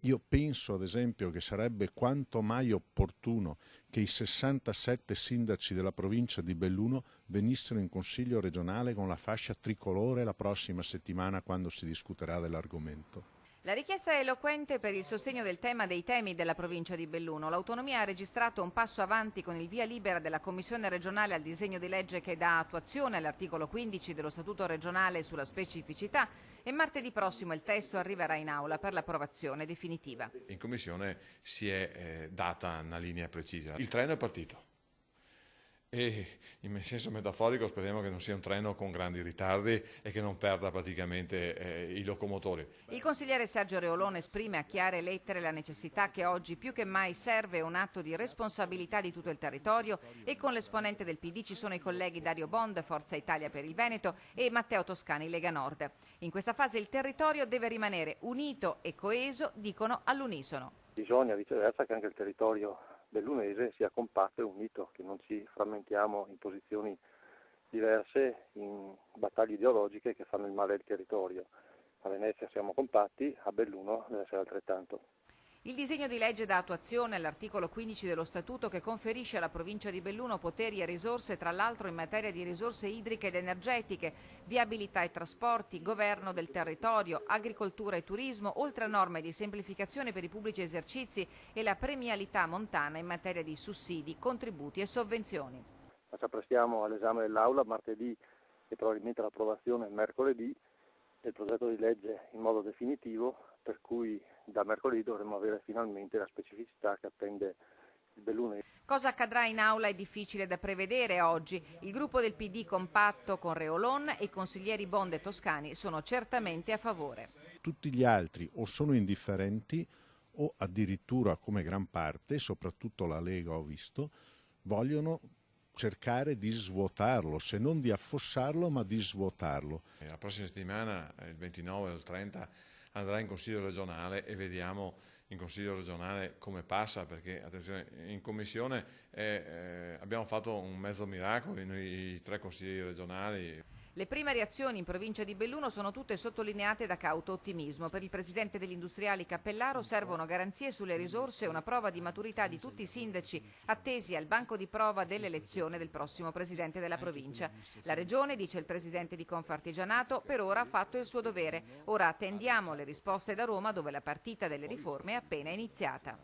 Io penso ad esempio che sarebbe quanto mai opportuno che i 67 sindaci della provincia di Belluno venissero in Consiglio regionale con la fascia tricolore la prossima settimana quando si discuterà dell'argomento. La richiesta è eloquente per il sostegno del tema dei temi della provincia di Belluno. L'autonomia ha registrato un passo avanti con il via libera della Commissione regionale al disegno di legge che dà attuazione all'articolo 15 dello Statuto regionale sulla specificità e martedì prossimo il testo arriverà in aula per l'approvazione definitiva. In Commissione si è data una linea precisa. Il treno è partito. E in senso metaforico speriamo che non sia un treno con grandi ritardi e che non perda praticamente i locomotori. Il consigliere Sergio Reolone esprime a chiare lettere la necessità che oggi più che mai serve un atto di responsabilità di tutto il territorio e con l'esponente del PD ci sono i colleghi Dario Bond, Forza Italia per il Veneto e Matteo Toscani, Lega Nord. In questa fase il territorio deve rimanere unito e coeso, dicono all'unisono. Bisogna viceversa che anche il territorio bellunese sia compatto e unito, che non ci frammentiamo in posizioni diverse, in battaglie ideologiche che fanno il male al territorio. A Venezia siamo compatti, a Belluno deve essere altrettanto. Il disegno di legge dà attuazione all'articolo 15 dello Statuto che conferisce alla provincia di Belluno poteri e risorse tra l'altro in materia di risorse idriche ed energetiche, viabilità e trasporti, governo del territorio, agricoltura e turismo, oltre a norme di semplificazione per i pubblici esercizi e la premialità montana in materia di sussidi, contributi e sovvenzioni. Ci apprestiamo all'esame dell'Aula martedì e probabilmente all'approvazione mercoledì del progetto di legge in modo definitivo, per cui da mercoledì dovremo avere finalmente la specificità che attende il bellunese. Cosa accadrà in aula è difficile da prevedere oggi. Il gruppo del PD compatto con Reolon e i consiglieri Bond e Toscani sono certamente a favore. Tutti gli altri o sono indifferenti o addirittura, come gran parte, soprattutto la Lega ho visto, vogliono cercare di svuotarlo, se non di affossarlo, ma di svuotarlo. La prossima settimana, il 29 o il 30, andrà in Consiglio regionale e vediamo in Consiglio regionale come passa, perché attenzione, in Commissione abbiamo fatto un mezzo miracolo, noi 3 consiglieri regionali. Le prime reazioni in provincia di Belluno sono tutte sottolineate da cauto ottimismo. Per il presidente degli industriali Cappellaro servono garanzie sulle risorse e una prova di maturità di tutti i sindaci attesi al banco di prova dell'elezione del prossimo presidente della provincia. La regione, dice il presidente di Confartigianato, per ora ha fatto il suo dovere. Ora attendiamo le risposte da Roma, dove la partita delle riforme è appena iniziata.